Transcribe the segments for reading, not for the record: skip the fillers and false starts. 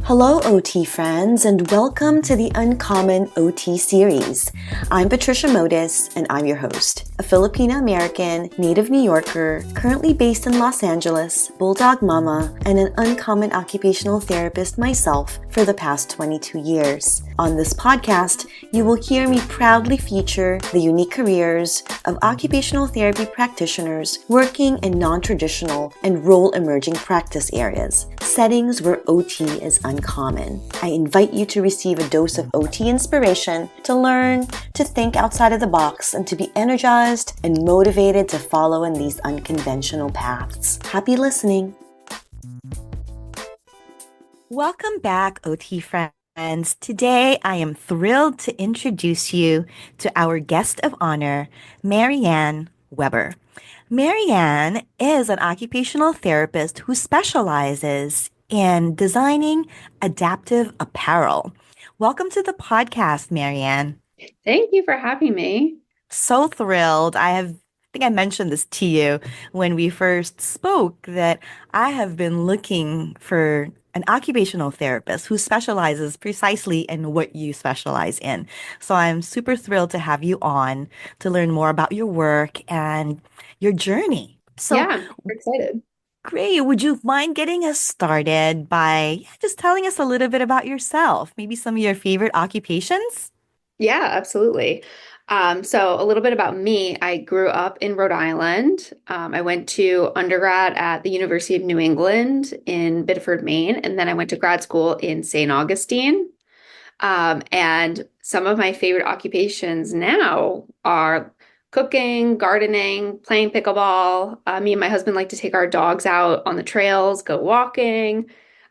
Hello, OT friends, and welcome to the Uncommon OT series. I'm Patricia Modis, and I'm your host, a Filipino-American, native New Yorker, currently based in Los Angeles, bulldog mama, and an uncommon occupational therapist myself for the past 22 years. On this podcast, you will hear me proudly feature the unique careers of occupational therapy practitioners working in non-traditional and role-emerging practice areas, settings where OT is uncommon. I invite you to receive a dose of OT inspiration, to learn, to think outside of the box, and to be energized and motivated to follow in these unconventional paths. Happy listening. Welcome back, OT friends. Today, I am thrilled to introduce you to our guest of honor, Marianne Weber. Marianne is an occupational therapist who specializes in designing adaptive apparel. Welcome to the podcast, Marianne. Thank you for having me. So thrilled. I think I mentioned this to you when we first spoke that I have been looking for an occupational therapist who specializes precisely in what you specialize in. So I'm super thrilled to have you on to learn more about your work and your journey. So Yeah, I'm super excited. great. Would you mind getting us started by just telling us a little bit about yourself? Maybe some of your favorite occupations? Yeah, absolutely. So a little bit about me. I grew up in Rhode Island. I went to undergrad at the University of New England in Biddeford, Maine, and then I went to grad school in St. Augustine. And some of my favorite occupations now are cooking, gardening, playing pickleball. Me and my husband like to take our dogs out on the trails, go walking.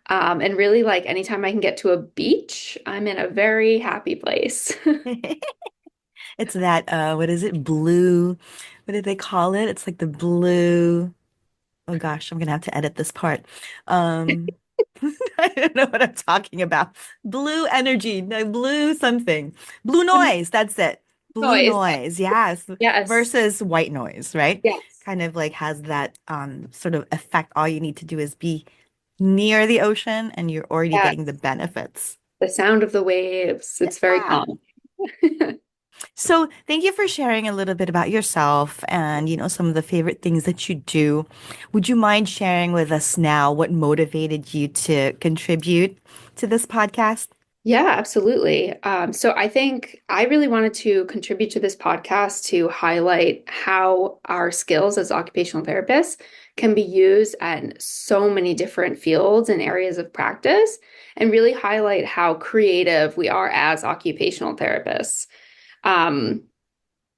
And really, like anytime I can get to a beach, I'm in a very happy place. It's that, what is it? Blue, what did they call it? It's like the blue. Oh gosh, I'm gonna have to edit this part. Um, I don't know what I'm talking about. Blue energy, no, blue something. Blue noise, that's it. Blue Noise. noise, yes. Yes. Versus white noise, right? Yes. Kind of like has that sort of effect. All you need to do is be near the ocean and you're already Yeah. getting the benefits. The sound of the waves. It's very Yeah. calm. So thank you for sharing a little bit about yourself and, some of the favorite things that you do. Would you mind sharing with us now what motivated you to contribute to this podcast? Yeah, absolutely. So I think I really wanted to contribute to this podcast to highlight how our skills as occupational therapists can be used at so many different fields and areas of practice, and really highlight how creative we are as occupational therapists. Um,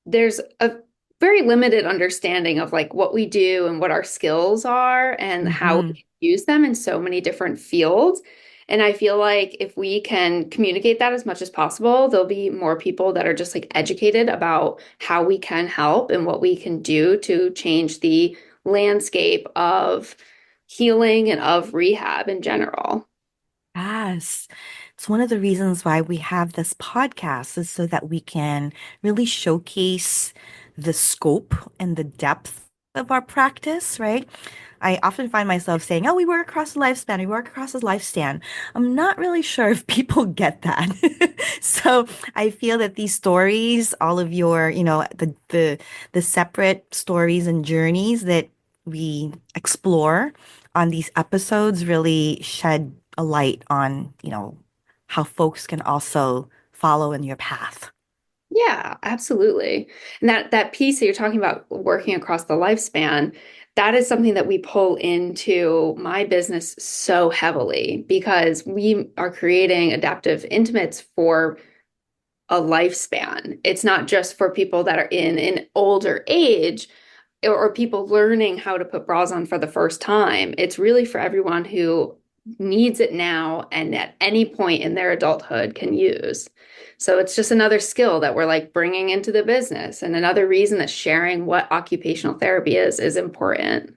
there's a very limited understanding of like what we do and what our skills are and how Hmm. we use them in so many different fields. And I feel like if we can communicate that as much as possible, there'll be more people that are just like educated about how we can help and what we can do to change the landscape of healing and of rehab in general. Yes. It's one of the reasons why we have this podcast is so that we can really showcase the scope and the depth of our practice, right? I often find myself saying, "Oh, we work across the lifespan. We work across the lifespan." I'm not really sure if people get that. So I feel that these stories, all of your, the separate stories and journeys that we explore on these episodes really shed a light on, how folks can also follow in your path. Yeah, absolutely. And that piece that you're talking about working across the lifespan, that is something that we pull into my business so heavily because we are creating adaptive intimates for a lifespan. It's not just for people that are in an older age or people learning how to put bras on for the first time. It's really for everyone who needs it now and at any point in their adulthood can use. So it's just another skill that we're like bringing into the business and another reason that sharing what occupational therapy is important.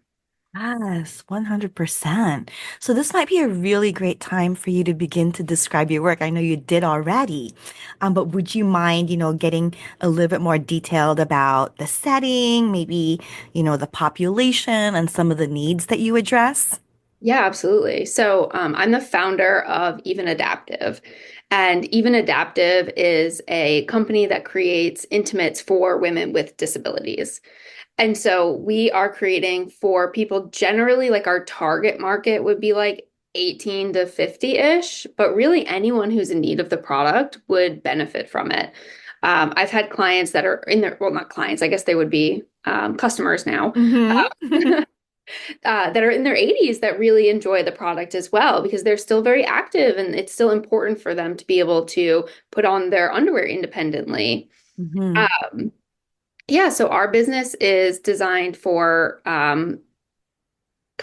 Yes, 100%. So this might be a really great time for you to begin to describe your work. I know you did already, but would you mind, getting a little bit more detailed about the setting, maybe, the population and some of the needs that you address? Yeah, absolutely. So, I'm the founder of Even Adaptive. And Even Adaptive is a company that creates intimates for women with disabilities. And so we are creating for people generally, like our target market would be like 18 to 50-ish, but really anyone who's in need of the product would benefit from it. I've had clients that are in their, well, not clients, I guess they would be customers now, Mm-hmm. that are in their 80s that really enjoy the product as well because they're still very active and it's still important for them to be able to put on their underwear independently. Mm-hmm. Um, yeah, so our business is designed for kind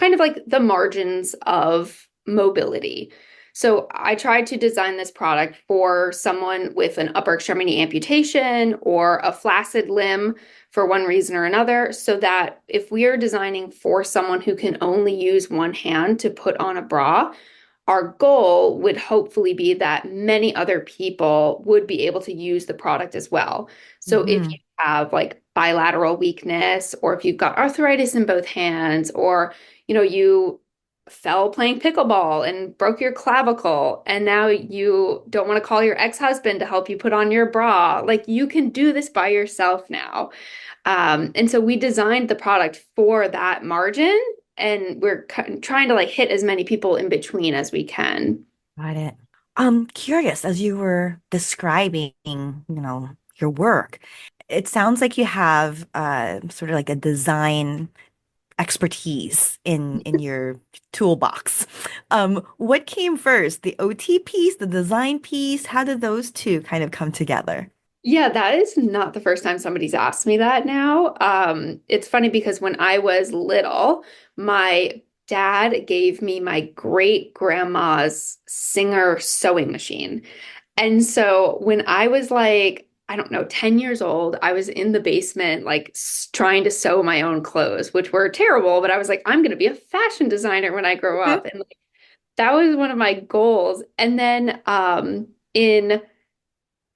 of like the margins of mobility. So I tried to design this product for someone with an upper extremity amputation or a flaccid limb for one reason or another, so that if we are designing for someone who can only use one hand to put on a bra, our goal would hopefully be that many other people would be able to use the product as well. So if Mm-hmm. you have like bilateral weakness, or if you've got arthritis in both hands, or you fell playing pickleball and broke your clavicle, and now you don't want to call your ex-husband to help you put on your bra, like you can do this by yourself now. And so we designed the product for that margin, and we're trying to like hit as many people in between as we can. Got it. I'm curious, as you were describing, your work, it sounds like you have sort of like a design expertise in your toolbox. What came first, the OT piece, the design piece? How did those two kind of come together? Yeah, that is not the first time somebody's asked me that now. It's funny because when I was little, my dad gave me my great grandma's Singer sewing machine. And so when I was like, I don't know, 10 years old, I was in the basement, like trying to sew my own clothes, which were terrible, but I was like, I'm going to be a fashion designer when I grow up. And like, that was one of my goals. And then in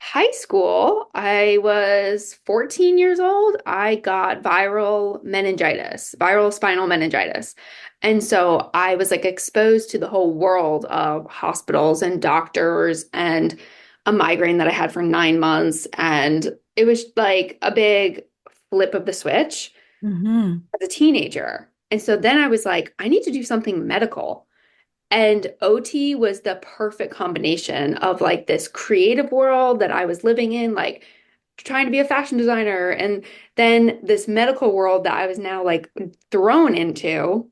high school, I was 14 years old. I got viral spinal meningitis. And so I was like exposed to the whole world of hospitals and doctors and a migraine that I had for 9 months. And it was like a big flip of the switch Mm-hmm. as a teenager. And so then I was like, I need to do something medical. And OT was the perfect combination of like this creative world that I was living in, like trying to be a fashion designer, and then this medical world that I was now like thrown into.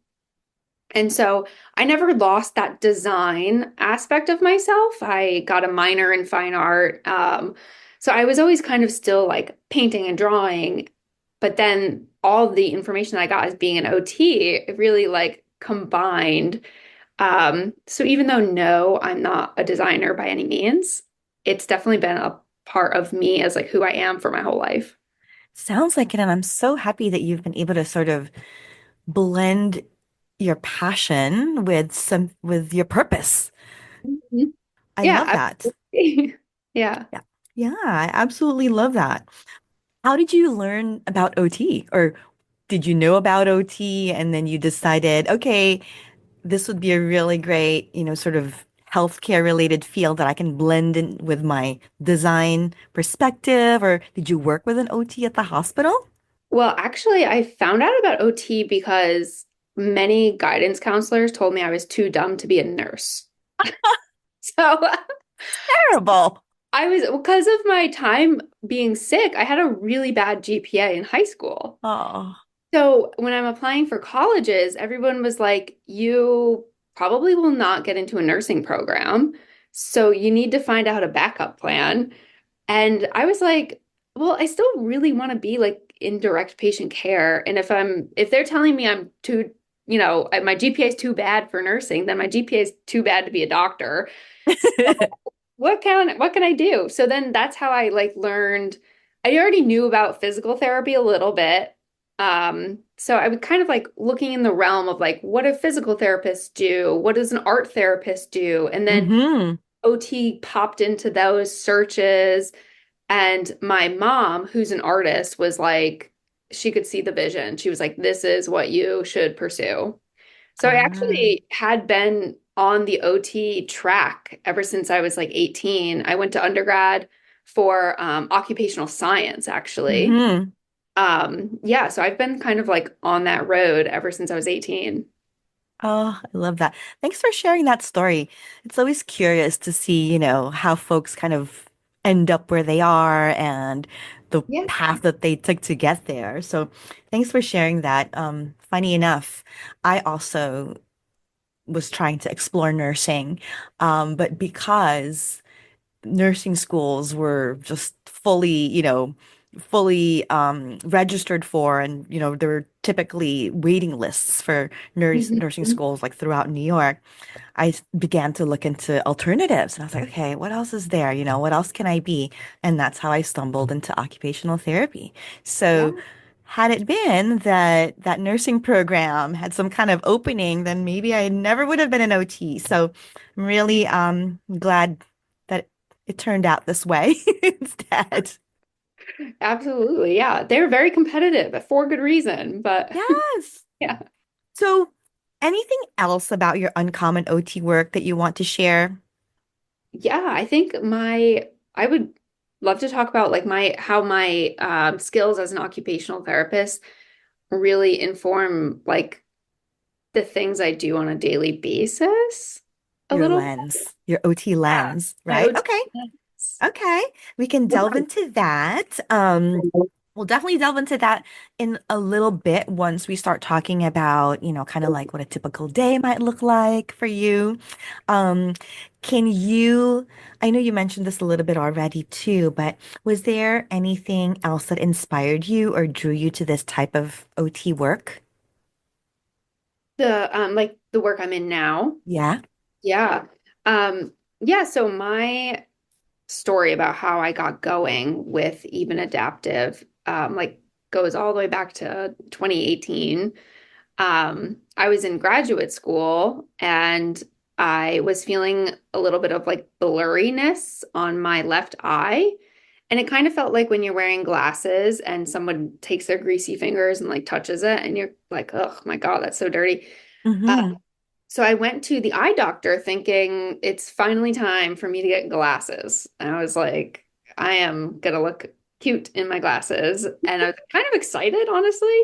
And so I never lost that design aspect of myself. I got a minor in fine art. So I was always kind of still like painting and drawing. But then all the information that I got as being an OT, it really like combined. So even though no, I'm not a designer by any means, it's definitely been a part of me as like who I am for my whole life. Sounds like it, and I'm so happy that you've been able to sort of blend your passion with your purpose. Mhm. I love Yeah, that. absolutely. Yeah. Yeah. Yeah, I absolutely love that. How did you learn about OT? Or did you know about OT and then you decided, okay, this would be a really great, sort of healthcare related field that I can blend in with my design perspective? Or did you work with an OT at the hospital? Well, actually, I found out about OT because many guidance counselors told me I was too dumb to be a nurse. So Terrible. I was, because of my time being sick, I had a really bad GPA in high school. Oh. So when I'm applying for colleges, everyone was like, you probably will not get into a nursing program. So you need to find out a backup plan. And I was like, well, I still really want to be like in direct patient care. And if they're telling me I'm too, my GPA is too bad for nursing, then my GPA is too bad to be a doctor. So what can I do? So then that's how I like learned. I already knew about physical therapy a little bit. So I was kind of like looking in the realm of like, what do physical therapists do? What does an art therapist do? And then Hmm. OT popped into those searches. And my mom, who's an artist, was like, she could see the vision. She was like, this is what you should pursue. So I Ah. actually had been on the OT track ever since I was like 18. I went to undergrad for occupational science, actually. Hmm. Yeah, so I've been kind of like on that road ever since I was 18. Oh, I love that. Thanks for sharing that story. It's always curious to see, how folks kind of end up where they are and the Yeah. path that they took to get there. So thanks for sharing that. Funny enough, I also was trying to explore nursing, but because nursing schools were just fully registered for, and there were typically waiting lists for nursing Mhm. schools like throughout New York. I began to look into alternatives, and I was like, okay, what else is there? What else can I be? And that's how I stumbled into occupational therapy. Yeah, So had it been that that nursing program had some kind of opening, then maybe I never would have been an OT. So I'm really glad that it turned out this way instead. absolutely. Yeah, they're very competitive for good reason, but Yes. yeah. So anything else about your uncommon OT work that you want to share? Yeah, I think I would love to talk about like my skills as an occupational therapist really inform like the things I do on a daily basis a Your little. lens, your OT Yeah, lens, my right? OT. Okay. Okay. We can delve into that. We'll definitely delve into that in a little bit once we start talking about, kind of like what a typical day might look like for you. Um, can you, I know you mentioned this a little bit already too, but was there anything else that inspired you or drew you to this type of OT work? The like the work I'm in now. Yeah. Yeah. Yeah, so my story about how I got going with even adaptive like goes all the way back to 2018. I was in graduate school and I was feeling a little bit of like blurriness on my left eye. And it kind of felt like when you're wearing glasses and someone takes their greasy fingers and like touches it and you're like, oh my God, that's so dirty. Uh, Mm-hmm. so I went to the eye doctor thinking it's finally time for me to get glasses. And I was like, I am gonna look cute in my glasses. And I was kind of excited, honestly.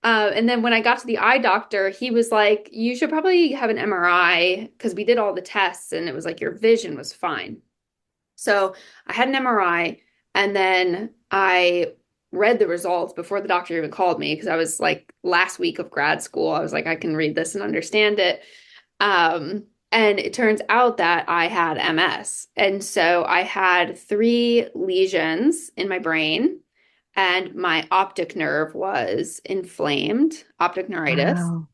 And then when I got to the eye doctor, he was like, you should probably have an MRI because we did all the tests and it was like your vision was fine. So I had an MRI and then I read the results before the doctor even called me because I was like last week of grad school. I was like, I can read this and understand it. And it turns out that I had MS. And so I had three lesions in my brain, and my optic nerve was inflamed, optic neuritis. Wow.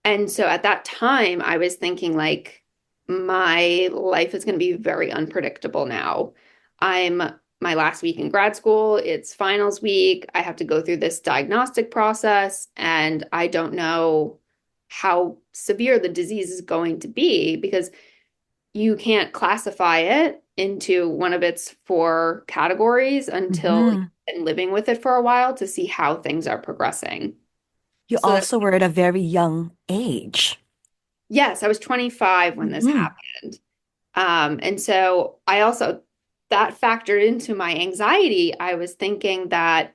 And so at that time, I was thinking, like, my life is going to be very unpredictable now. I'm my last week in grad school, it's finals week. I have to go through this diagnostic process, and I don't know how severe the disease is going to be because you can't classify it into one of its four categories until you've Mm-hmm. been living with it for a while to see how things are progressing. You So also were at a very young age. yes, I was 25 when this Mm-hmm. happened. And so I also, that factored into my anxiety. I was thinking that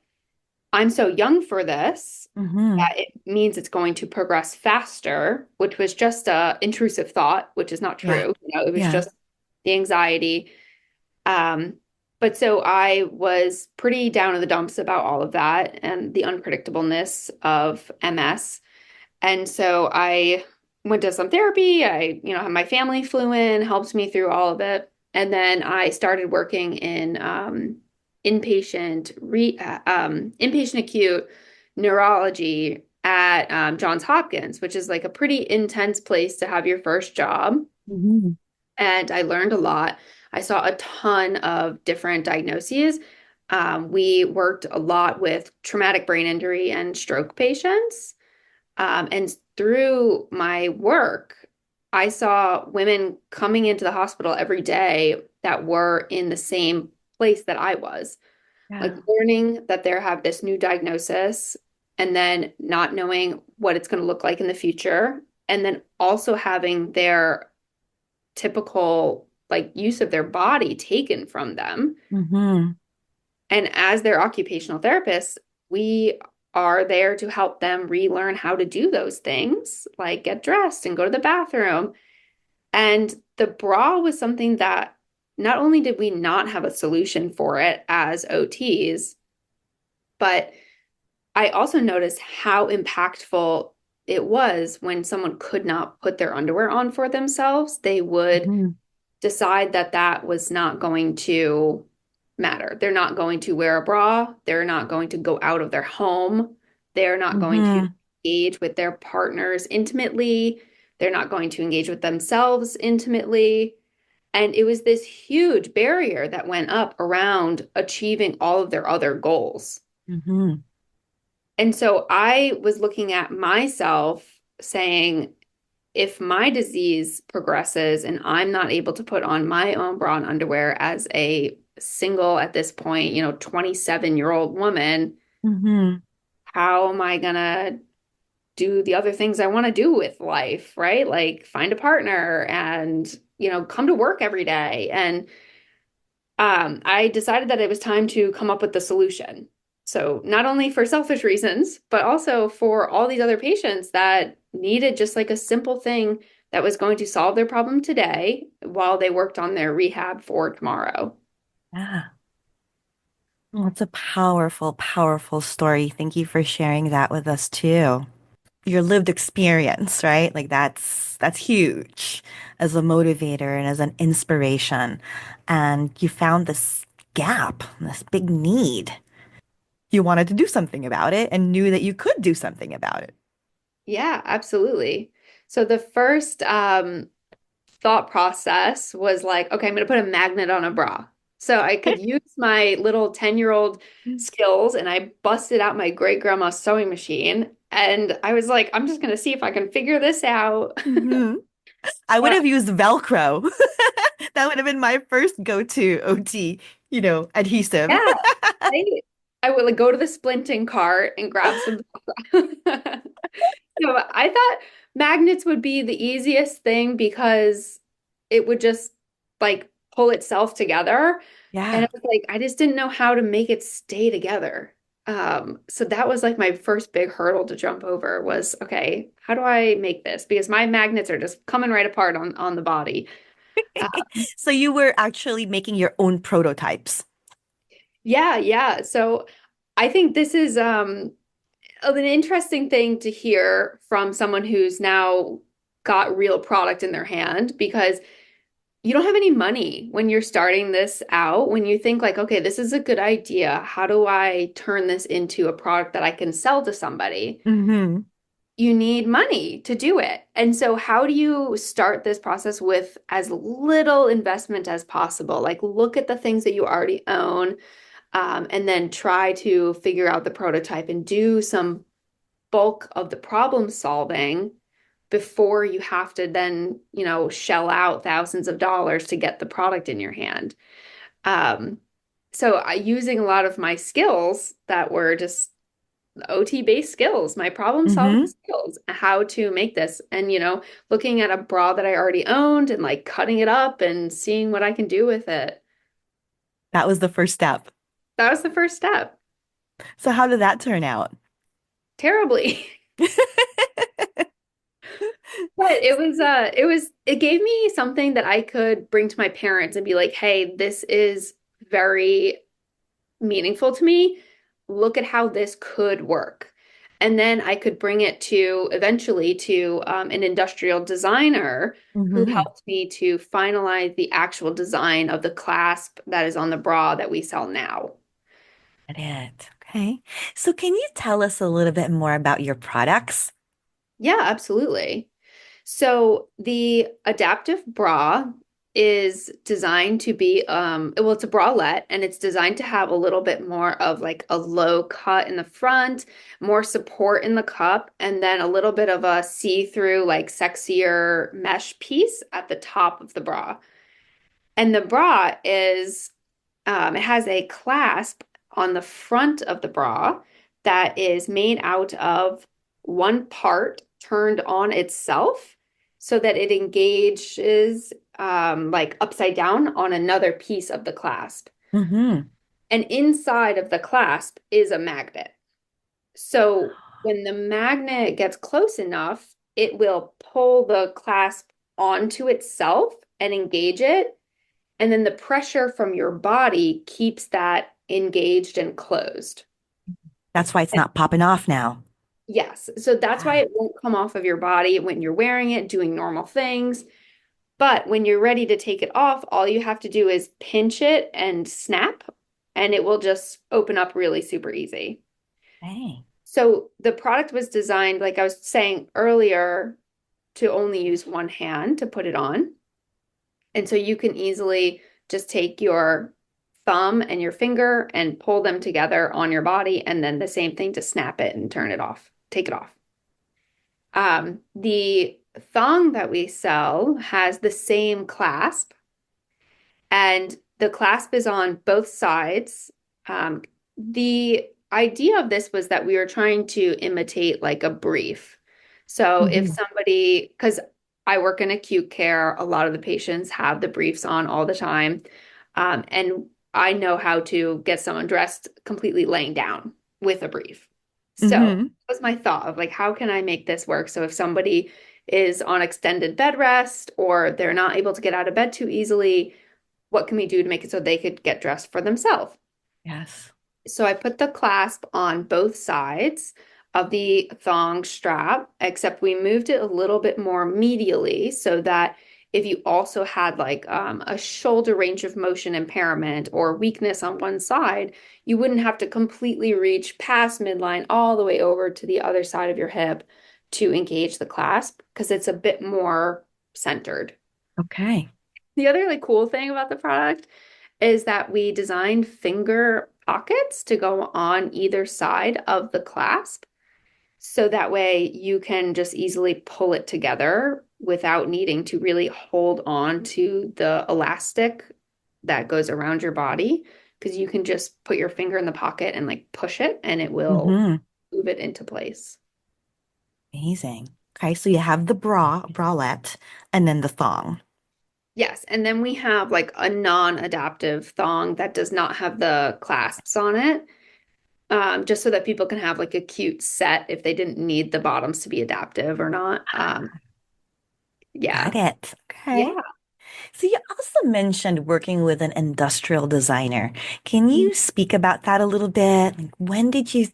I'm so young for this, Mm-hmm. that it means it's going to progress faster, which was just a intrusive thought, which is not Yeah. true. It was Yeah. just the anxiety. Um, but so I was pretty down in the dumps about all of that and the unpredictableness of MS. And so I went to some therapy. My family flew in, helped me through all of it. And then I started working in inpatient acute neurology at Johns Hopkins, which is like a pretty intense place to have your first job. Mm-hmm. And I learned a lot. I saw a ton of different diagnoses. We worked a lot with traumatic brain injury and stroke patients. And through my work, I saw women coming into the hospital every day that were in the same place that I was, like Yeah. learning that they have this new diagnosis and then not knowing what it's going to look like in the future and then also having their typical like use of their body taken from them. Mm-hmm. And as their occupational therapists, we are there to help them relearn how to do those things, like get dressed and go to the bathroom. And the bra was something that not only did we not have a solution for it as OTs, but I also noticed how impactful it was when someone could not put their underwear on for themselves. They would Mm-hmm. decide that that was not going to matter. They're not going to wear a bra. They're not going to go out of their home. They're not going to Mm-hmm. engage with their partners intimately. They're not going to engage with themselves intimately. And it was this huge barrier that went up around achieving all of their other goals. Mm-hmm. And so I was looking at myself saying, if my disease progresses and I'm not able to put on my own bra and underwear as a single, at this point, 27-year-old woman, Mm-hmm. how am I gonna do the other things I want to do with life, right? Like find a partner and, come to work every day. And I decided that it was time to come up with the solution. So, not only for selfish reasons, but also for all these other patients that needed just like a simple thing that was going to solve their problem today while they worked on their rehab for tomorrow. Yeah. Well, it's a powerful, powerful story. Thank you for sharing that with us too. Your lived experience, right? Like that's huge as a motivator and as an inspiration. And you found this gap, this big need. You wanted to do something about it and knew that you could do something about it. Yeah, absolutely. So, the first thought process was like, okay, I'm going to put a magnet on a bra. So I could use my little 10-year-old skills and I busted out my great grandma's sewing machine. And I was like, I'm just going to see if I can figure this out. Hmm. I would So have used Velcro. That would have been my first go-to OT, adhesive. yeah, I, I would like go to the splinting cart and grab some. So I thought magnets would be the easiest thing because it would just like pull itself together. And Yeah. it was like, I just didn't know how to make it stay together. So that was like my first big hurdle to jump over was, okay, how do I make this? Because my magnets are just coming right apart on the body. Uh, So you were actually making your own prototypes. yeah, yeah. So I think this is an interesting thing to hear from someone who's now got real product in their hand because you don't have any money when you're starting this out. When you think like, okay, this is a good idea. How do I turn this into a product that I can sell to somebody? Hmm. You need money to do it. And so how do you start this process with as little investment as possible? Like look at the things that you already own, and then try to figure out the prototype and do some bulk of the problem solving before you have to then, shell out thousands of dollars to get the product in your hand. Um, using a lot of my skills that were just OT based skills, my problem solving Hmm. skills, how to make this, and looking at a bra that I already owned and like cutting it up and seeing what I can do with it. That was the first step. That was the first step. So how did that turn out? Terribly. But it gave me something that I could bring to my parents and be like, hey, this is very meaningful to me. Look at how this could work. And then I could bring it to eventually to an industrial designer who Hmm. helped me to finalize the actual design of the clasp that is on the bra that we sell now. Got it. Okay. So can you tell us a little bit more about your products? Yeah, absolutely. So the adaptive bra is designed to be well, it's a bralette and it's designed to have a little bit more of like a low cut in the front, more support in the cup, and then a little bit of a see-through, like sexier mesh piece at the top of the bra. And the bra is it has a clasp on the front of the bra that is made out of one part turned on itself so that it engages like upside down on another piece of the clasp. Mm-hmm. And inside of the clasp is a magnet. So when the magnet gets close enough, it will pull the clasp onto itself and engage it. And then the pressure from your body keeps that engaged and closed. That's why it's not popping off now. Yes. So that's why it won't come off of your body when you're wearing it, doing normal things. But when you're ready to take it off, all you have to do is pinch it and snap, and it will just open up really super easy. Hey. So the product was designed, like I was saying earlier, to only use one hand to put it on. And so you can easily just take your thumb and your finger and pull them together on your body, and then the same thing to snap it and turn it off, take it off. The thong that we sell has the same clasp, and the clasp is on both sides. The idea of this was that we were trying to imitate like a brief. So if Hmm. somebody, because I work in acute care, a lot of the patients have the briefs on all the time. And I know how to get someone dressed completely laying down with a brief. So that Hmm. was my thought of like, how can I make this work? So if somebody is on extended bed rest or they're not able to get out of bed too easily, what can we do to make it so they could get dressed for themselves? Yes. So I put the clasp on both sides of the thong strap, except we moved it a little bit more medially so that if you also had like a shoulder range of motion impairment or weakness on one side, you wouldn't have to completely reach past midline all the way over to the other side of your hip to engage the clasp because it's a bit more centered. Okay. The other like cool thing about the product is that we designed finger pockets to go on either side of the clasp. So that way you can just easily pull it together without needing to really hold on to the elastic that goes around your body. Because you can just put your finger in the pocket and like push it and it will Hmm. move it into place. Amazing. Okay, so you have the bralette, and then the thong. Yes, and then we have like a non-adaptive thong that does not have the clasps on it. Just so that people can have like a cute set if they didn't need the bottoms to be adaptive or not. Yeah. Got it. Okay. Yeah. So you also mentioned working with an industrial designer. Can you speak about that a little bit? Like, when did you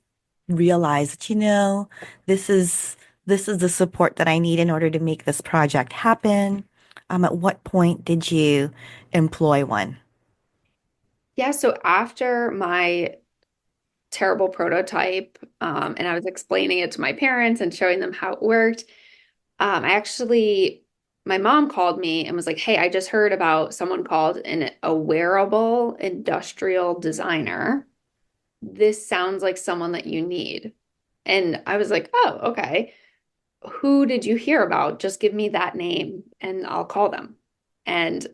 realize that, this is this is the support that I need in order to make this project happen? At what point did you employ one? Yeah. So after my terrible prototype, and I was explaining it to my parents and showing them how it worked, I actually, my mom called me and was like, "Hey, I just heard about someone called a wearable industrial designer. This sounds like someone that you need." And I was like, "Oh, okay. Who did you hear about? Just give me that name and I'll call them." And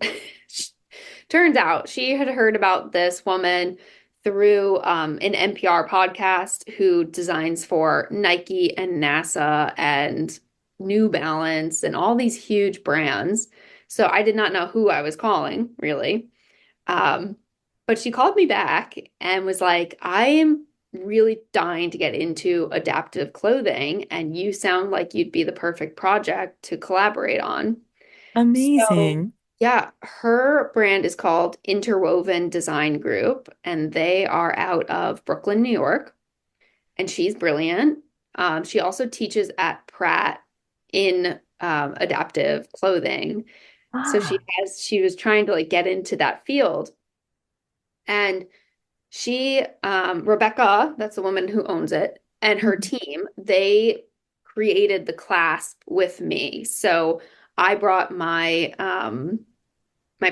turns out she had heard about this woman through an NPR podcast who designs for Nike and NASA and New Balance and all these huge brands. So I did not know who I was calling, really. Um, but she called me back and was like, I am really dying to get into adaptive clothing, and you sound like you'd be the perfect project to collaborate on. So, Amazing. yeah, her brand is called Interwoven Design Group, and they are out of Brooklyn, New York. And she's brilliant. She also teaches at Pratt in adaptive clothing. So Ah. she was trying to like get into that field. And Rebecca, that's the woman who owns it, and her Mhm. team, they created the clasp with me. So I brought my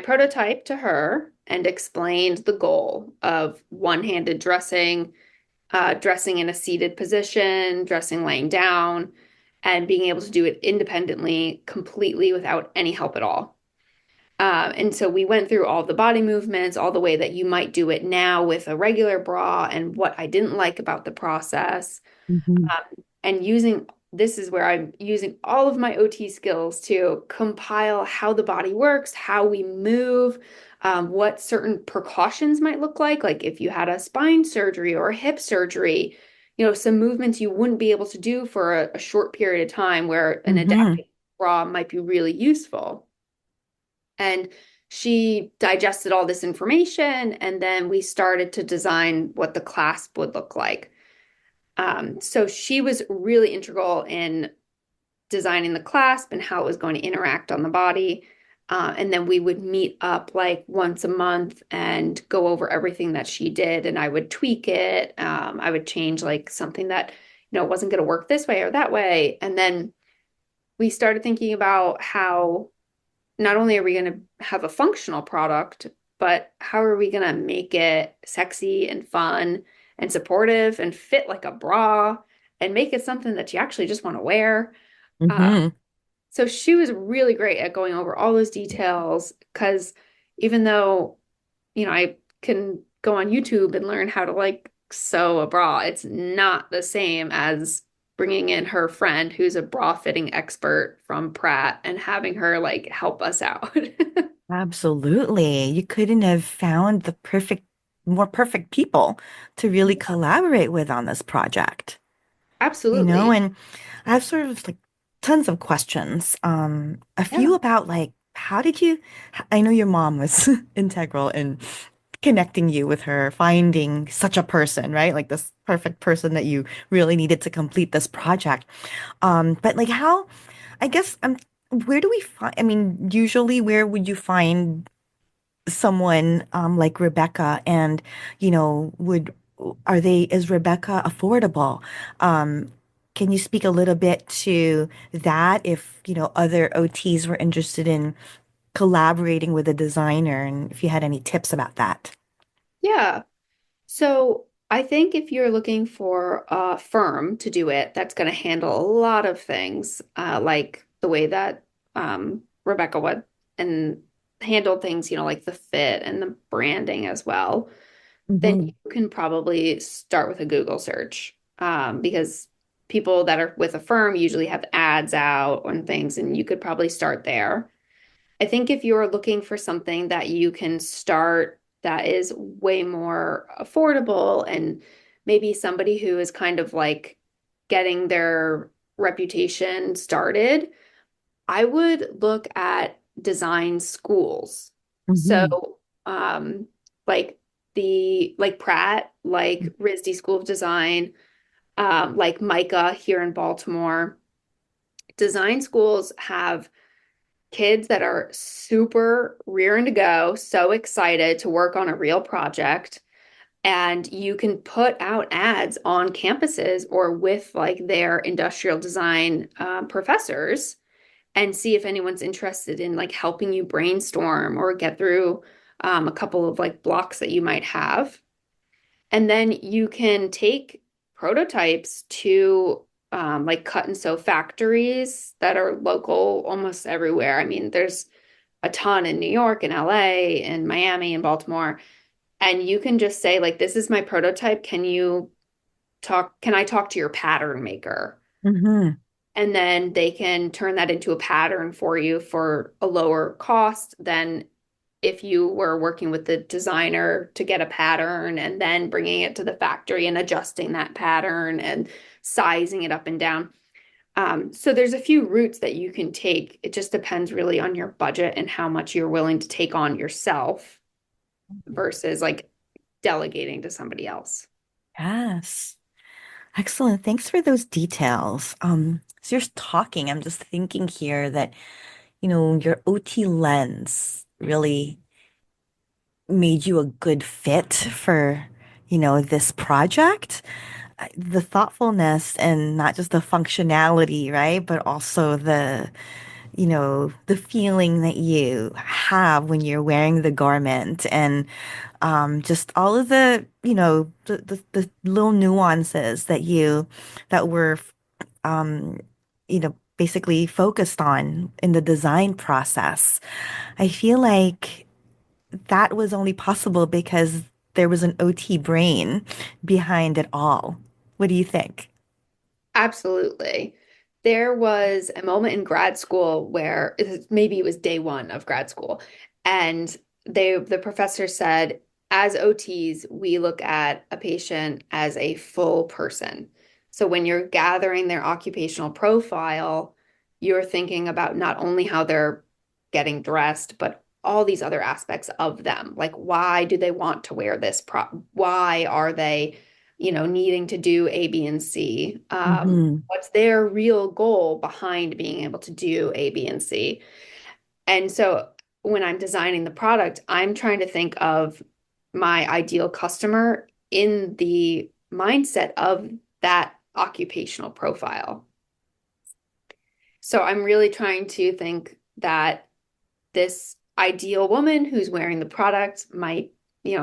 prototype to her and explained the goal of one-handed dressing, dressing in a seated position, dressing laying down, and being able to do it independently, completely without any help at all. And so we went through all the body movements, all the way that you might do it now with a regular bra, and what I didn't like about the process, Mhm. and using this is where I'm using all of my OT skills to compile how the body works, how we move, what certain precautions might look like if you had a spine surgery or a hip surgery, some movements you wouldn't be able to do for a short period of time where an Mm-hmm. adaptive bra might be really useful. And she digested all this information, and then we started to design what the clasp would look like. So she was really integral in designing the clasp and how it was going to interact on the body. And then we would meet up like once a month and go over everything that she did, and I would tweak it. I would change like something that, wasn't going to work this way or that way. And then we started thinking about how not only are we going to have a functional product, but how are we going to make it sexy and fun and supportive and fit like a bra and make it something that you actually just want to wear? Uh, Mm-hmm. so she was really great at going over all those details because even though, I can go on YouTube and learn how to like sew a bra, it's not the same as bringing in her friend who's a bra fitting expert from Pratt and having her like help us out. Absolutely. You couldn't have found the more perfect people to really collaborate with on this project. Absolutely. And I have sort of like tons of questions. A Yeah. few about like, how did you, I know your mom was integral in connecting you with her, finding such a person, right? Like this perfect person that you really needed to complete this project. But like how, I guess, where do we find, I mean, usually where would you find someone like Rebecca and would are they is Rebecca affordable? Um can you speak a little bit to that if other OTs were interested in collaborating with a designer and if you had any tips about that? Yeah. So I think if you're looking for a firm to do it, that's going to handle a lot of things, like the way that Rebecca would and handle things, like the fit and the branding as well, then Hmm. you can probably start with a Google search, because people that are with a firm usually have ads out and things, and you could probably start there. I think if you're looking for something that you can start that is way more affordable and maybe somebody who is kind of like getting their reputation started, I would look at design schools. Hmm. So, like like Pratt, like RISD School of Design, like Micah here in Baltimore. Design schools have kids that are super rearing to go, so excited to work on a real project. And you can put out ads on campuses or with like their industrial design professors and see if anyone's interested in like helping you brainstorm or get through a couple of like blocks that you might have. And then you can take prototypes to like cut and sew factories that are local almost everywhere. I mean, there's a ton in New York and LA and Miami and Baltimore. And you can just say, like, this is my prototype. Can I talk to your pattern maker? Hmm. And then they can turn that into a pattern for you for a lower cost than if you were working with the designer to get a pattern and then bringing it to the factory and adjusting that pattern and sizing it up and down. So there's a few routes that you can take. It just depends really on your budget and how much you're willing to take on yourself versus like delegating to somebody else. Yes. Excellent. Thanks for those details. So you're talking, I'm just thinking here that, your OT lens really made you a good fit for, this project. The thoughtfulness and not just the functionality, right? But also the feeling that you have when you're wearing the garment and just all of the little nuances that were basically focused on in the design process. I feel like that was only possible because there was an OT brain behind it all. What do you think? Absolutely. There was a moment in grad school where maybe it was day one of grad school, and the professor said, as OTs, we look at a patient as a full person. So when you're gathering their occupational profile, you're thinking about not only how they're getting dressed, but all these other aspects of them. Like, why do they want to wear this Why are they, needing to do A, B, and C? Hmm. What's their real goal behind being able to do A, B, and C? And so when I'm designing the product, I'm trying to think of my ideal customer in the mindset of that occupational profile. So I'm really trying to think that this ideal woman who's wearing the product might,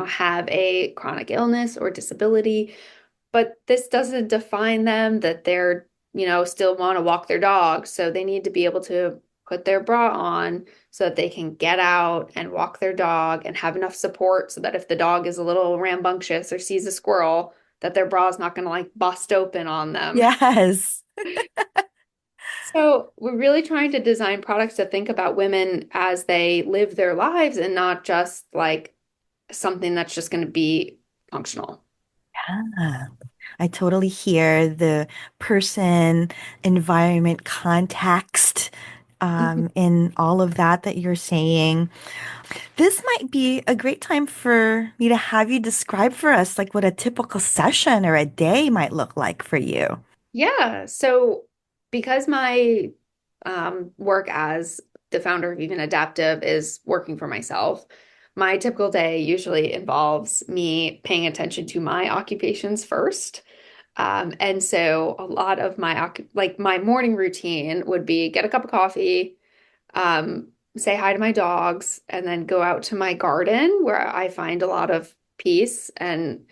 have a chronic illness or disability, but this doesn't define them that they're, still want to walk their dog. So they need to be able to put their bra on so that they can get out and walk their dog and have enough support so that if the dog is a little rambunctious or sees a squirrel, that their bra is not going to like bust open on them. Yes. So we're really trying to design products to think about women as they live their lives and not just like something that's just going to be functional. Yeah. I totally hear the person, environment, context, Mhm. in all of that you're saying. This might be a great time for me to have you describe for us like what a typical session or a day might look like for you. Yeah. So because my work as the founder of Even Adaptive is working for myself, my typical day usually involves me paying attention to my occupations first. And so a lot of like my morning routine would be get a cup of coffee, say hi to my dogs, and then go out to my garden where I find a lot of peace and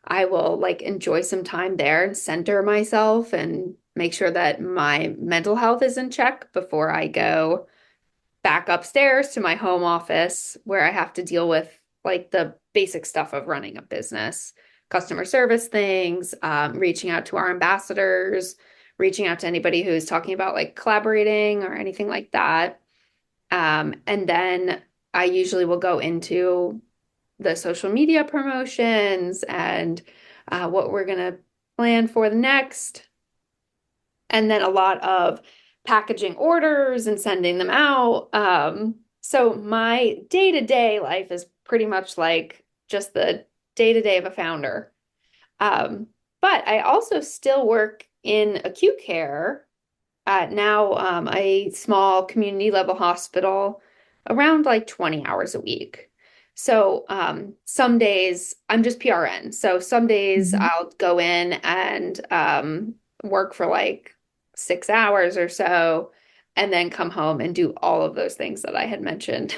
I will like enjoy some time there and center myself and make sure that my mental health is in check before I go back upstairs to my home office where I have to deal with like the basic stuff of running a business, customer service things, reaching out to our ambassadors, reaching out to anybody who's talking about like collaborating or anything like that. And then I usually will go into the social media promotions and what we're going to plan for the next. And then a lot of packaging orders and sending them out. So my day-to-day life is pretty much like just the day-to-day of a founder. Um, but I also still work in acute care at now a small community level hospital around like 20 hours a week. So some days I'm just PRN. So some days Mhm. I'll go in and work for like 6 hours or so, and then come home and do all of those things that I had mentioned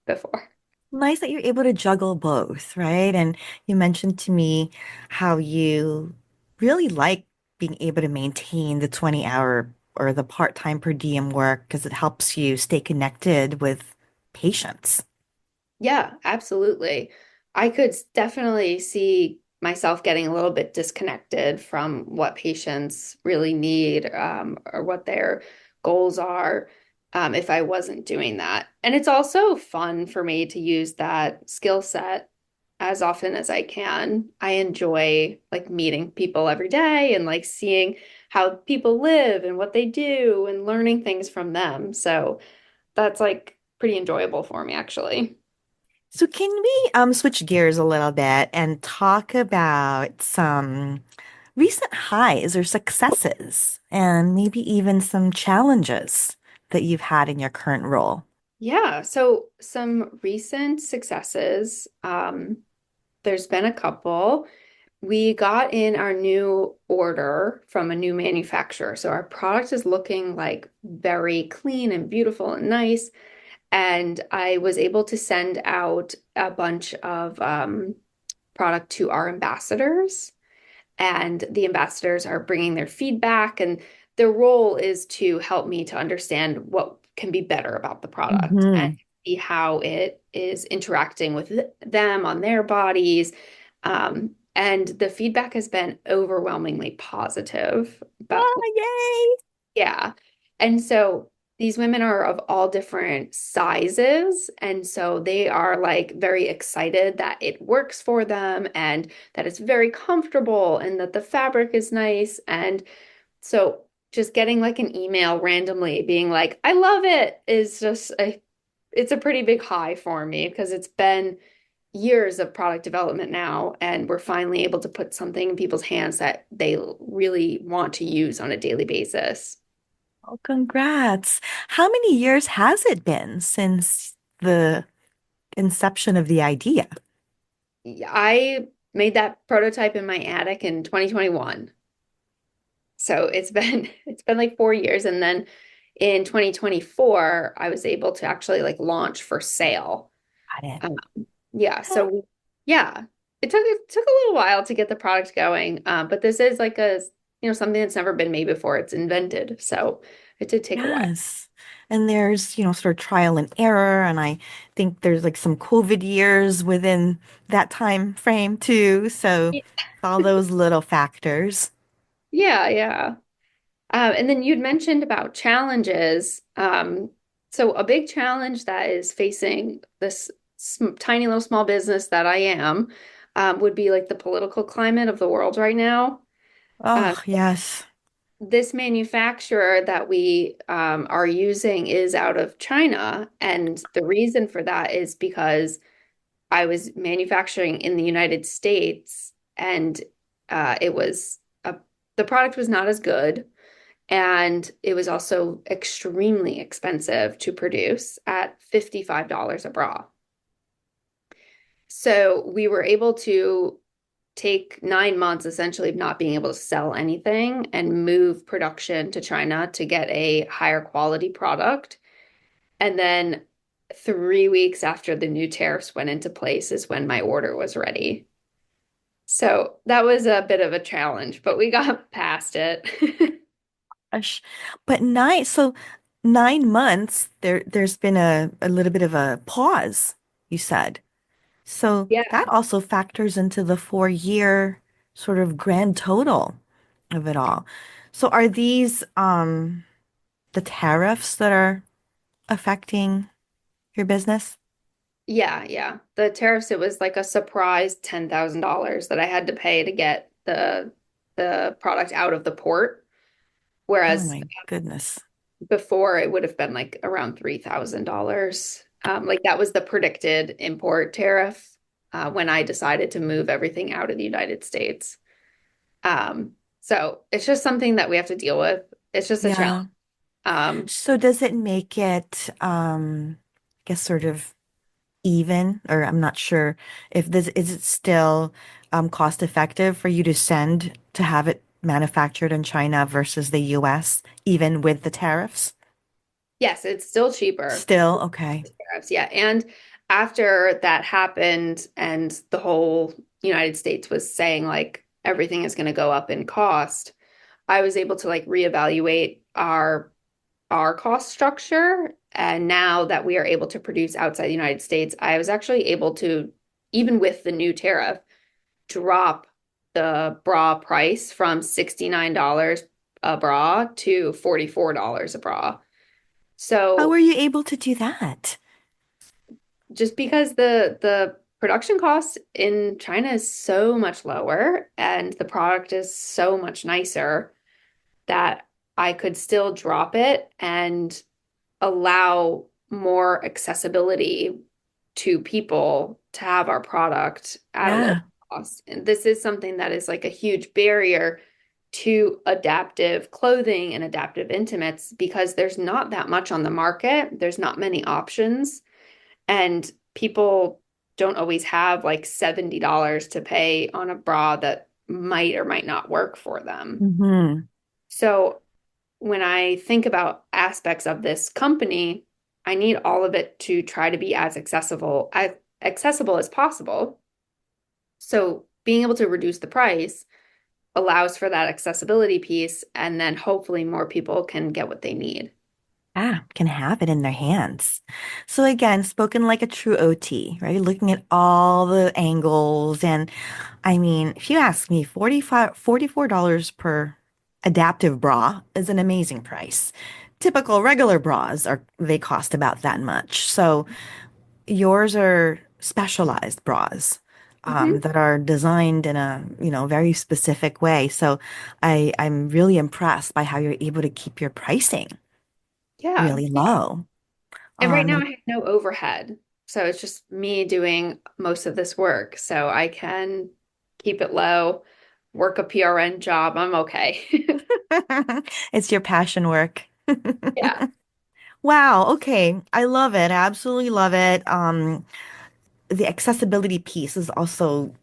before. Nice that you're able to juggle both, right? And you mentioned to me how you really like being able to maintain the 20-hour or the part-time per diem work because it helps you stay connected with patients. Yeah, absolutely. I could definitely see myself getting a little bit disconnected from what patients really need or what their goals are if I wasn't doing that. And it's also fun for me to use that skill set as often as I can. I enjoy like meeting people every day and like seeing how people live and what they do and learning things from them. So that's like pretty enjoyable for me, actually. So can we switch gears a little bit and talk about some recent highs or successes and maybe even some challenges that you've had in your current role? Yeah, so some recent successes. There's been a couple. We got in our new order from a new manufacturer. So our product is looking like very clean and beautiful and nice. And I was able to send out a bunch of product to our ambassadors. And the ambassadors are bringing their feedback, and their role is to help me to understand what can be better about the product and Hmm. see how it is interacting with them on their bodies. And the feedback has been overwhelmingly positive about Oh, yay! Yeah. And so these women are of all different sizes. And so they are like very excited that it works for them and that it's very comfortable and that the fabric is nice. And so just getting like an email randomly being like, I love it is just it's a pretty big high for me because it's been years of product development now, and we're finally able to put something in people's hands that they really want to use on a daily basis. Oh, congrats. How many years has it been since the inception of the idea? I made that prototype in my attic in 2021. So it's been like 4 years. And then in 2024, I was able to actually like launch for sale. Got it. Um, yeah, Huh. so yeah, it took a little while to get the product going. But this is like something that's never been made before. It's invented. So it did take a while. Yes. And there's, sort of trial and error. And I think there's like some COVID years within that time frame too. So all those little factors. Yeah, yeah. And then you'd mentioned about challenges. So a big challenge that is facing this tiny little small business that I am would be like the political climate of the world right now. Uh, Oh, yes. this manufacturer that we are using is out of China, and the reason for that is because I was manufacturing in the United States, and it was the product was not as good. And it was also extremely expensive to produce at $55 a bra. So we were able to take 9 months essentially of not being able to sell anything and move production to China to get a higher quality product. And then 3 weeks after the new tariffs went into place is when my order was ready. So that was a bit of a challenge, but we got past it. Gosh. But 9 months, there's been a little bit of a pause, you said. So Yeah. that also factors into the 4 year sort of grand total of it all. So are these the tariffs that are affecting your business? Yeah, yeah. The tariffs, it was like a surprise $10,000 that I had to pay to get the product out of the port. Oh Whereas my goodness. before it would have been like around $3,000. Like that was the predicted import tariff when I decided to move everything out of the United States. So it's just something that we have to deal with. It's just a challenge. Yeah. Um, So does it make it I guess sort of even, or I'm not sure if this is it still cost effective for you to send to have it manufactured in China versus the US, even with the tariffs? yes, it's still cheaper. Still, okay. Tariffs, yeah. And after that happened and the whole United States was saying like everything is going to go up in cost, I was able to like reevaluate our cost structure. And now that we are able to produce outside the United States, I was actually able to, even with the new tariff, drop the bra price from $69 a bra to $44 a bra. How were So you able to do that? just because the production cost in China is so much lower and the product is so much nicer that I could still drop it and allow more accessibility to people to have our product at a low Yeah. cost. And this is something that is like a huge barrier to adaptive clothing and adaptive intimates because there's not that much on the market. There's not many options. And people don't always have like $70 to pay on a bra that might or might not work for them. Hmm. So when I think about aspects of this company, I need all of it to try to be as accessible as possible. So being able to reduce the price allows for that accessibility piece, and then hopefully more people can get what they need. Yeah, can have it in their hands. So again, spoken like a true OT, right? Looking at all the angles. And I mean, if you ask me, $44 per adaptive bra is an amazing price. Typical regular bras they cost about that much. So yours are specialized bras Mhm. that are designed in a, very specific way. So I'm really impressed by how you're able to keep your pricing Yeah. really low. And right now Um, I have no overhead. So it's just me doing most of this work. So I can keep it low, work a PRN job. I'm okay. it's your passion work. Yeah. Wow. Okay. I love it. I absolutely love it. The accessibility piece is also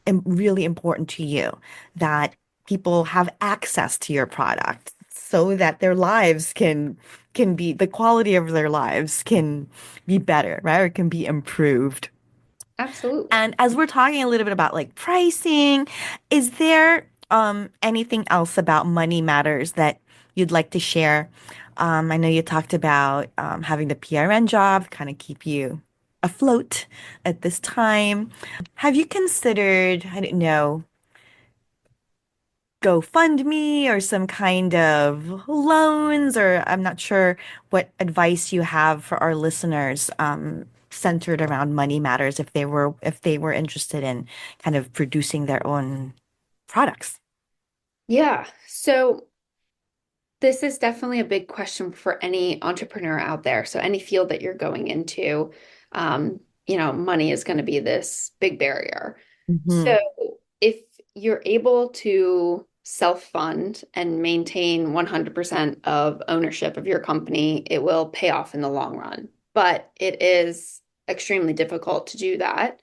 really important to you, that people have access to your product so that their lives can be the quality of their lives can be better, right? Or can be improved. Absolutely. And as we're talking a little bit about like pricing, is there anything else about money matters that you'd like to share? I know you talked about having the PRN job kind of keep you afloat at this time. Have you considered, I don't know, GoFundMe or some kind of loans, or I'm not sure what advice you have for our listeners centered around money matters if they were interested in kind of producing their own products. Yeah. So this is definitely a big question for any entrepreneur out there. So any field that you're going into, money is going to be this big barrier. So Hmm. if you're able to self-fund and maintain 100% of ownership of your company, it will pay off in the long run. But it is extremely difficult to do that.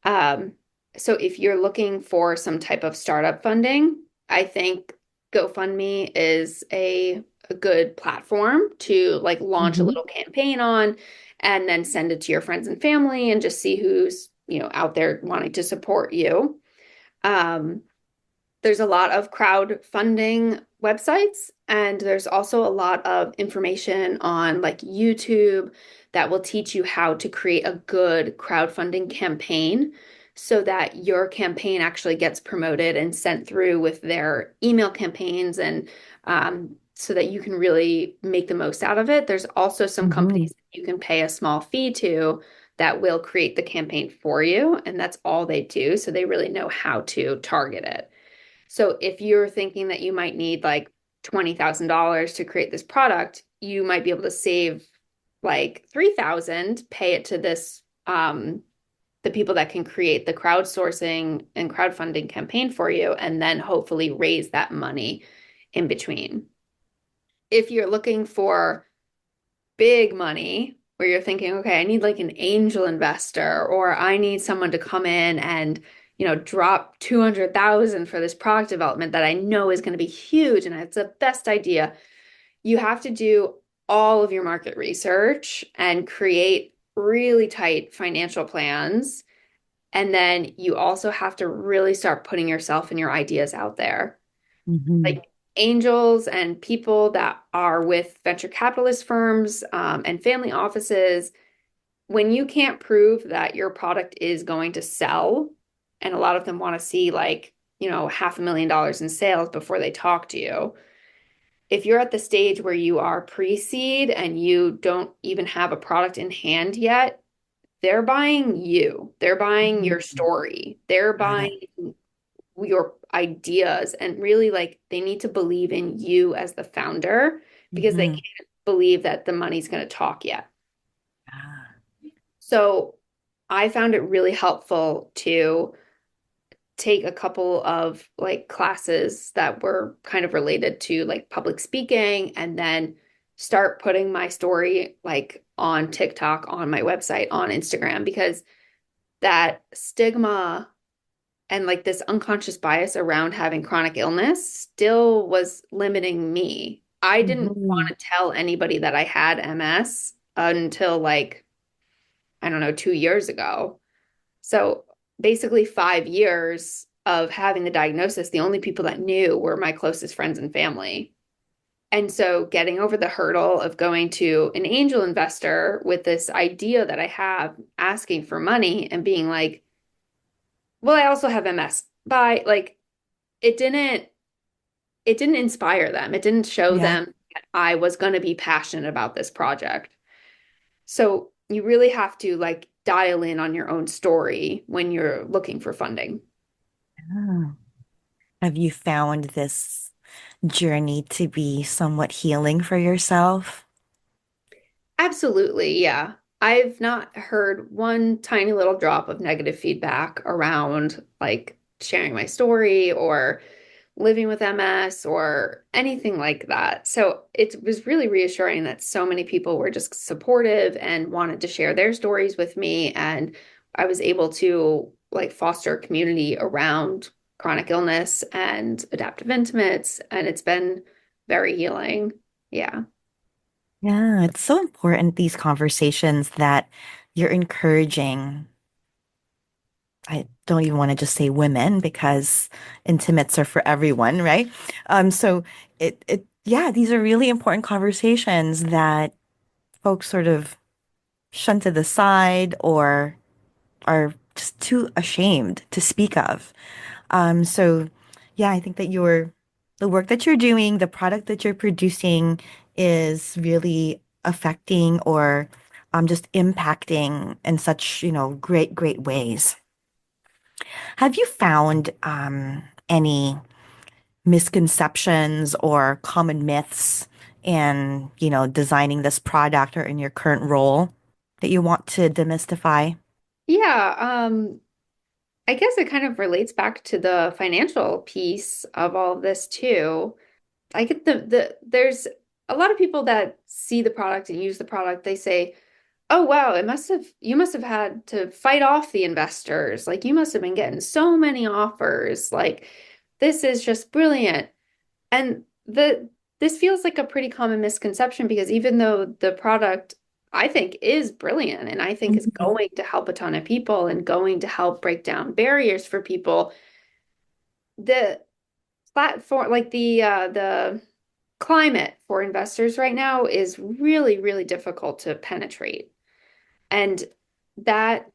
Um, so if you're looking for some type of startup funding, I think GoFundMe is a good platform to like launch a Hmm. little campaign on and then send it to your friends and family and just see who's, out there wanting to support you. Um, there's a lot of crowdfunding websites, and there's also a lot of information on like YouTube that will teach you how to create a good crowdfunding campaign so that your campaign actually gets promoted and sent through with their email campaigns and so that you can really make the most out of it. There's also some Hmm. companies that you can pay a small fee to that will create the campaign for you, and that's all they do. So they really know how to target it. So if you're thinking that you might need like $20,000 to create this product, you might be able to save like 3,000, pay it to this the people that can create the crowdsourcing and crowdfunding campaign for you, and then hopefully raise that money in between. If you're looking for big money, where you're thinking, okay, I need like an angel investor, or I need someone to come in and, drop 200,000 for this product development that I know is going to be huge and it's the best idea. You have to do all of your market research and create really tight financial plans. And then you also have to really start putting yourself and your ideas out there. Hmm. Like angels and people that are with venture capitalist firms and family offices, when you can't prove that your product is going to sell, and a lot of them want to see like, $500,000 in sales before they talk to you. If you're at the stage where you are pre-seed and you don't even have a product in hand yet, they're buying you. They're buying your story. They're Got it. buying your ideas, and really like they need to believe in you as the founder because they Hmm. can't believe that the money's going to talk yet. Ah. So I found it really helpful to take a couple of like classes that were kind of related to like public speaking, and then start putting my story like on TikTok, on my website, on Instagram, because that stigma and like this unconscious bias around having chronic illness still was limiting me. I didn't want Hmm. to tell anybody that I had MS until like, I don't know, 2 years ago. So basically 5 years of having the diagnosis, the only people that knew were my closest friends and family. And so getting over the hurdle of going to an angel investor with this idea that I have, asking for money and being like, well, I also have MS. Bye. Like it didn't it didn't inspire them. It didn't show Yeah. them that I was going to be passionate about this project. So you really have to like dial in on your own story when you're looking for funding. Ah. Have you found this journey to be somewhat healing for yourself? Absolutely, yeah. I've not heard one tiny little drop of negative feedback around like sharing my story or living with MS or anything like that. So it was really reassuring that so many people were just supportive and wanted to share their stories with me. And I was able to like foster a community around chronic illness and adaptive intimates. And it's been very healing. Yeah. Yeah, it's so important, these conversations that you're encouraging. I don't even want to just say women because intimates are for everyone, right? So yeah, these are really important conversations that folks sort of shunt to the side or are just too ashamed to speak of. So yeah, I think that the work that you're doing, the product that you're producing is really affecting or just impacting in such, great ways. Have you found any misconceptions or common myths in, designing this product or in your current role that you want to demystify? Yeah. I guess it kind of relates back to the financial piece of all of this too. I get there's a lot of people that see the product and use the product. They say, "Oh wow, you must have had to fight off the investors. Like you must have been getting so many offers. Like this is just brilliant." And this feels like a pretty common misconception because even though the product I think is brilliant and I think is Mhm. going to help a ton of people and going to help break down barriers for people, the platform like the climate for investors right now is really, really difficult to penetrate. And that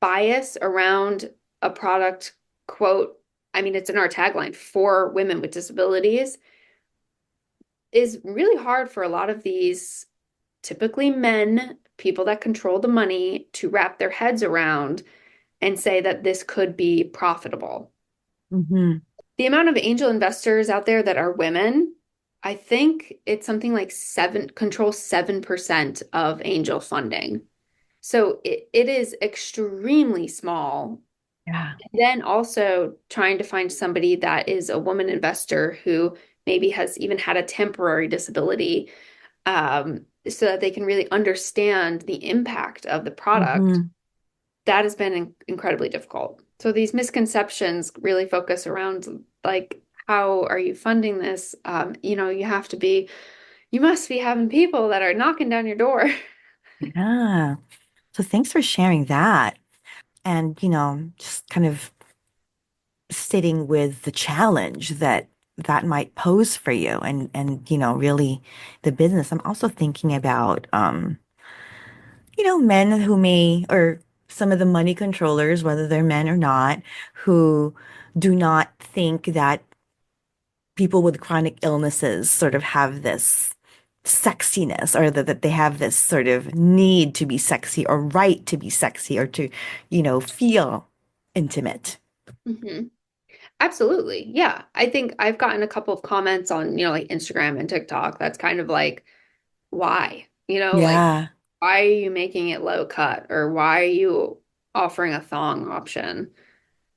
bias around a product, quote, I mean, it's in our tagline for women with disabilities, is really hard for a lot of these typically men, people that control the money, to wrap their heads around and say that this could be profitable. Mhm. The amount of angel investors out there that are women, I think it's something like control 7% of angel funding. So it is extremely small. Yeah. Then also trying to find somebody that is a woman investor who maybe has even had a temporary disability, so that they can really understand the impact of the product. Mhm. That has been incredibly difficult. So these misconceptions really focus around like, how are you funding this? You must be having people that are knocking down your door. Yeah. So thanks for sharing that. And, just kind of sitting with the challenge that that might pose for you and, really the business. I'm also thinking about, men who may, or some of the money controllers, whether they're men or not, who do not think that people with chronic illnesses sort of have this sexiness or that they have this sort of need to be sexy or right to be sexy or to, feel intimate. hmm Absolutely. Yeah. I think I've gotten a couple of comments on, like Instagram and TikTok. That's kind of like, why? Like, Yeah. why are you making it low cut or why are you offering a thong option?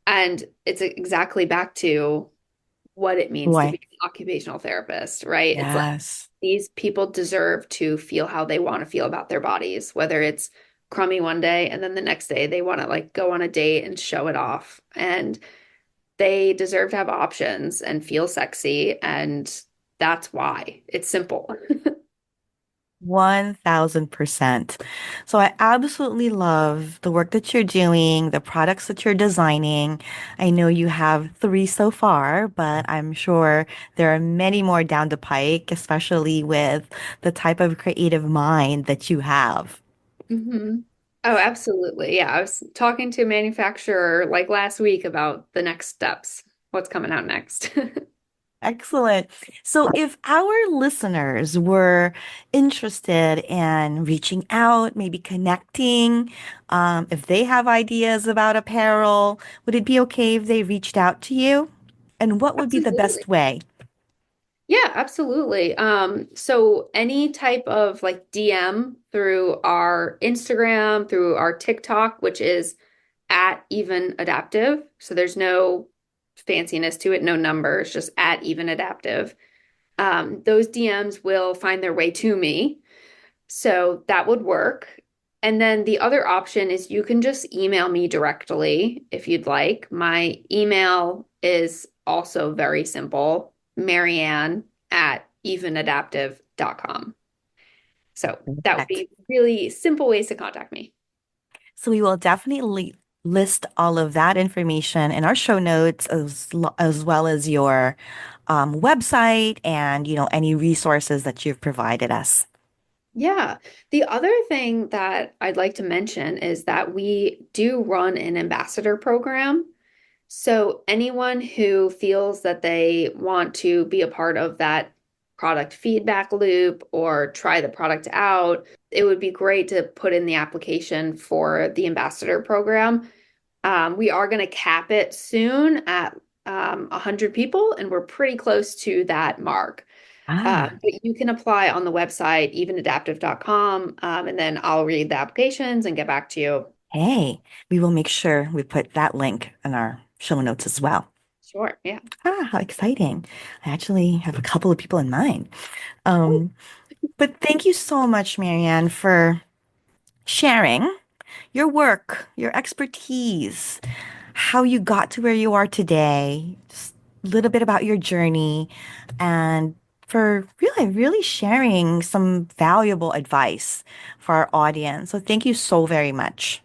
And it's exactly back to what it means to be Boy. an occupational therapist, right? It's like Yes. these people deserve to feel how they want to feel about their bodies, whether it's crummy one day and then the next day they want to like go on a date and show it off. And they deserve to have options and feel sexy. And that's why it's simple. 1000%. So I absolutely love the work that you're doing, the products that you're designing. I know you have three so far, but I'm sure there are many more down the pike, especially with the type of creative mind that you have. hmm Oh, absolutely. Yeah. I was talking to a manufacturer like last week about the next steps, what's coming out next. Excellent. So if our listeners were interested in reaching out, maybe connecting, if they have ideas about apparel, would it be okay if they reached out to you? And what would be the Absolutely. best way? Yeah, absolutely. So any type of like DM through our Instagram, through our TikTok, which is at even adaptive. So there's no fanciness to it, no numbers, just at even adaptive. Those DMs will find their way to me. So that would work. And then the other option is you can just email me directly if you'd like. My email is also very simple, Marianne at evenadaptive.com. So that would Perfect. be really simple ways to contact me. So we will definitely list all of that information in our show notes as well as your website and, any resources that you've provided us. Yeah. The other thing that I'd like to mention is that we do run an ambassador program. So anyone who feels that they want to be a part of that product feedback loop or try the product out, it would be great to put in the application for the ambassador program. We are going to cap it soon at 100 people, and we're pretty close to that mark. Ah, But you can apply on the website, evenadaptive.com, and then I'll read the applications and get back to you. hey, we will make sure we put that link in our show notes as well. Sure. Yeah. Ah, how exciting. I actually have a couple of people in mind. Um, but thank you so much, Marianne, for sharing your work, your expertise, how you got to where you are today, just a little bit about your journey, and for really sharing some valuable advice for our audience. So thank you so very much.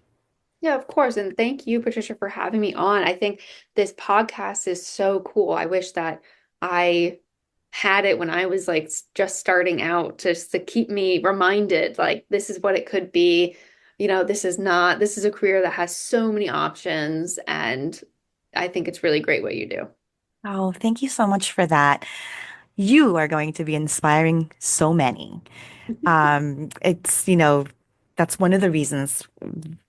Yeah, of course. And thank you, Patricia, for having me on. I think this podcast is so cool. I wish that I had it when I was like just starting out, just to keep me reminded, like, this is what it could be. This is a career that has so many options. And I think it's really great what you do. Oh, thank you so much for that. You are going to be inspiring so many. That's one of the reasons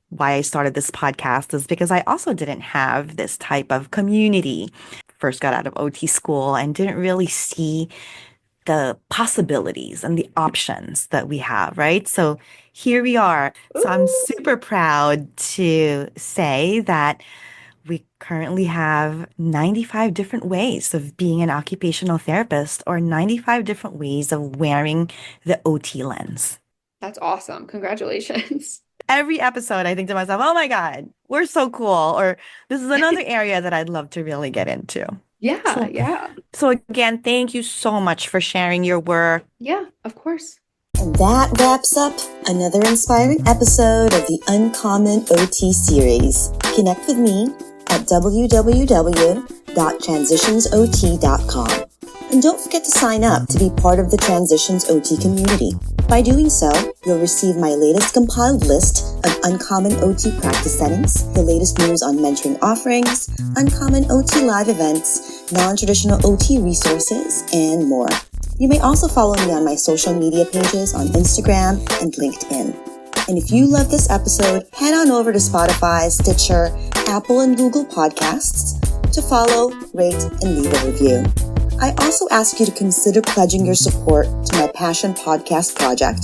why I started this podcast is because I also didn't have this type of community. First got out of OT school and didn't really see the possibilities and the options that we have, right? So here we are. So I'm Ooh, super proud to say that we currently have 95 different ways of being an occupational therapist or 95 different ways of wearing the OT lens. that's awesome. Congratulations. Every episode, I think to myself, oh my God, we're so cool. Or this is another area that I'd love to really get into. Yeah, So, yeah, so again, thank you so much for sharing your work. yeah, of course. And that wraps up another inspiring episode of the Uncommon OT series. Connect with me at www.transitionsot.com. And don't forget to sign up to be part of the Transitions OT community. By doing so, you'll receive my latest compiled list of uncommon OT practice settings, the latest news on mentoring offerings, uncommon OT live events, non-traditional OT resources, and more. You may also follow me on my social media pages on Instagram and LinkedIn. And if you love this episode, head on over to Spotify, Stitcher, Apple, and Google Podcasts to follow, rate, and leave a review. I also ask you to consider pledging your support to my Passion Podcast project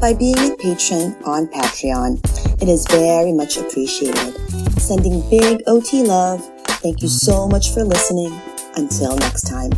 by being a patron on Patreon. It is very much appreciated. Sending big OT love. Thank you so much for listening. Until next time.